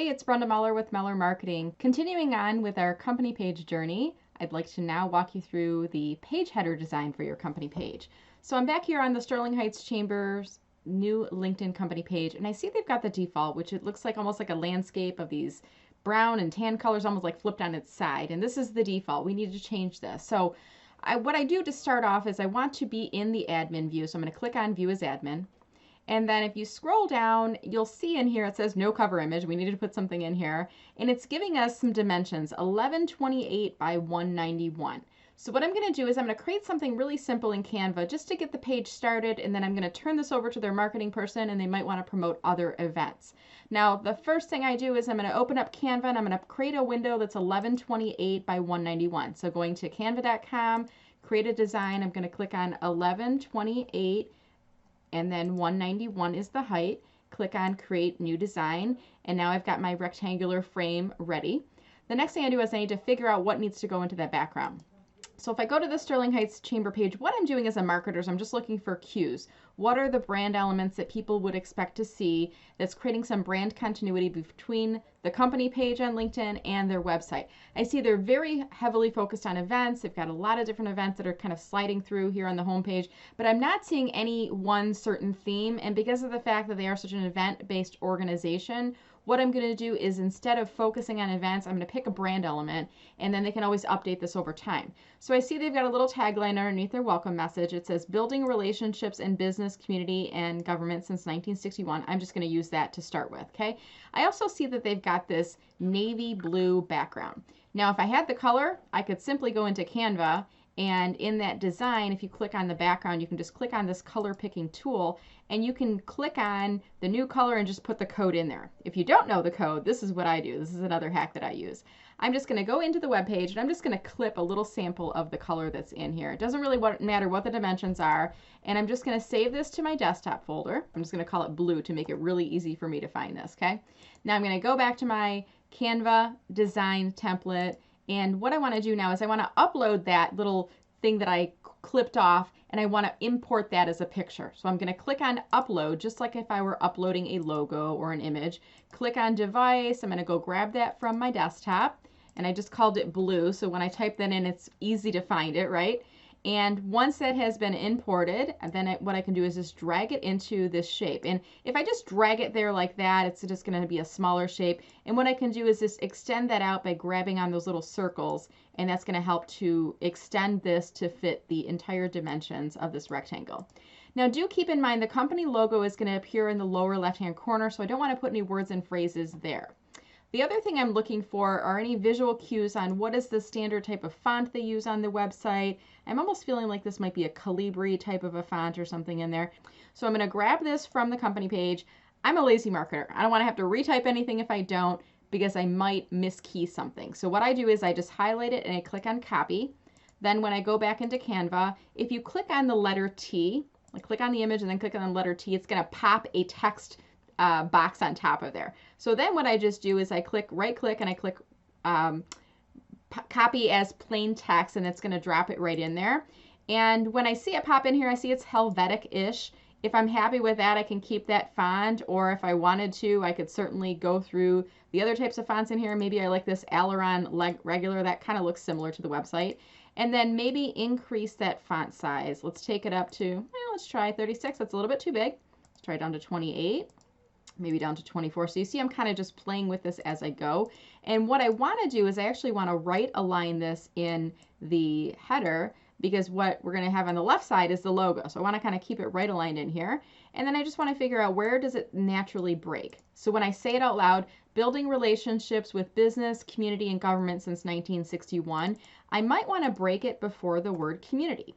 Hey, it's Brenda Meller with Meller Marketing. Continuing on with our company page journey, I'd like to now walk you through the page header design for your company page. So I'm back here on the Sterling Heights Chamber's new LinkedIn company page, and I see they've got the default, which it looks like almost like a landscape of these brown and tan colors, almost like flipped on its side. And this is the default. We need to change this. So what I do to start off is I want to be in the admin view. So I'm going to click on View as Admin. And then if you scroll down, you'll see in here it says no cover image. We need to put something in here. And it's giving us some dimensions, 1128 by 191. So what I'm going to do is I'm going to create something really simple in Canva just to get the page started, and then I'm going to turn this over to their marketing person, and they might want to promote other events. Now, the first thing I do is I'm going to open up Canva, and I'm going to create a window that's 1128 by 191. So going to canva.com, create a design, I'm going to click on 1128 and then 191 is the height. Click on Create New Design, and now I've got my rectangular frame ready. The next thing I do is I need to figure out what needs to go into that background. So if I go to the Sterling Heights Chamber page, what I'm doing as a marketer is I'm just looking for cues. What are the brand elements that people would expect to see that's creating some brand continuity between the company page on LinkedIn and their website? I see they're very heavily focused on events. They've got a lot of different events that are kind of sliding through here on the homepage, but I'm not seeing any one certain theme. And because of the fact that they are such an event-based organization, what I'm going to do is instead of focusing on events, I'm going to pick a brand element, and then they can always update this over time. So I see they've got a little tagline underneath their welcome message. It says, building relationships in business, community, and government since 1961. I'm just going to use that to start with, okay? I also see that they've got this navy blue background. Now, if I had the color, I could simply go into Canva, and in that design, if you click on the background, you can just click on this color picking tool, and you can click on the new color and just put the code in there. If you don't know the code, this is what I do. This is another hack that I use. I'm just going to go into the web page, and I'm just going to clip a little sample of the color that's in here. It doesn't really matter what the dimensions are, and I'm just going to save this to my desktop folder. I'm just going to call it blue to make it really easy for me to find this, okay? Now I'm going to go back to my Canva design template, and what I want to do now is I want to upload that little thing that I clipped off, and I want to import that as a picture. So I'm going to click on upload, just like if I were uploading a logo or an image. Click on device. I'm going to go grab that from my desktop, and I just called it blue. So when I type that in, it's easy to find it, right? And once that has been imported, then what I can do is just drag it into this shape. And if I just drag it there like that, it's just going to be a smaller shape. And what I can do is just extend that out by grabbing on those little circles, and that's going to help to extend this to fit the entire dimensions of this rectangle. Now, do keep in mind the company logo is going to appear in the lower left-hand corner, so I don't want to put any words and phrases there. The other thing I'm looking for are any visual cues on what is the standard type of font they use on the website. I'm almost feeling like this might be a Calibri type of a font or something in there. So I'm going to grab this from the company page. I'm a lazy marketer. I don't want to have to retype anything if I don't, because I might miskey something. So what I do is I just highlight it and I click on copy. Then when I go back into Canva, if you click on the letter T, like click on the image and then click on the letter T, it's going to pop a text box on top of there. So then what I just do is I right click and I click copy as plain text, and it's going to drop it right in there. And when I see it pop in here, I see it's Helvetic-ish. If I'm happy with that, I can keep that font, or if I wanted to, I could certainly go through the other types of fonts in here. Maybe I like this Aileron regular. That kind of looks similar to the website. And then maybe increase that font size. Let's take it up to, well, let's try 36. That's a little bit too big. Let's try it down to 28. Maybe down to 24. So you see I'm kind of just playing with this as I go. And what I want to do is I actually want to right align this in the header, because what we're going to have on the left side is the logo. So I want to kind of keep it right aligned in here. And then I just want to figure out, where does it naturally break? So when I say it out loud, building relationships with business, community, and government since 1961, I might want to break it before the word community.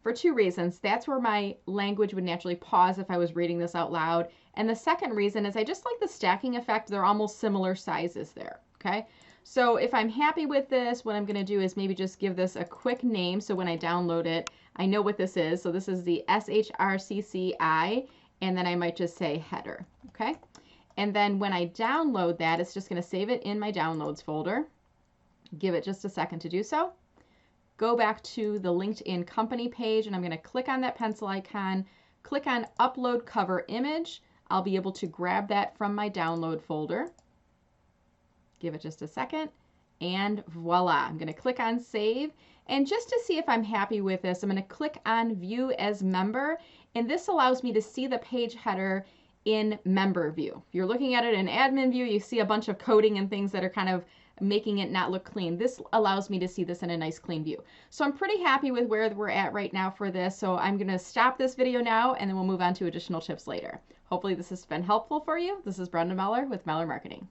For two reasons. That's where my language would naturally pause if I was reading this out loud. And the second reason is I just like the stacking effect. They're almost similar sizes there, okay? So if I'm happy with this, what I'm going to do is maybe just give this a quick name, so when I download it, I know what this is. So this is the SHRCCI, and then I might just say header, okay? And then when I download that, it's just going to save it in my downloads folder. Give it just a second to do so. Go back to the LinkedIn company page, and I'm going to click on that pencil icon, click on Upload Cover Image. I'll be able to grab that from my download folder. Give it just a second, and voila. I'm going to click on save. And just to see if I'm happy with this, I'm going to click on view as member, and this allows me to see the page header in member view. If you're looking at it in admin view, you see a bunch of coding and things that are kind of making it not look clean. This allows me to see this in a nice clean view. So I'm pretty happy with where we're at right now for this. So I'm going to stop this video now, and then we'll move on to additional tips later. Hopefully this has been helpful for you. This is Brenda Meller with Meller Marketing.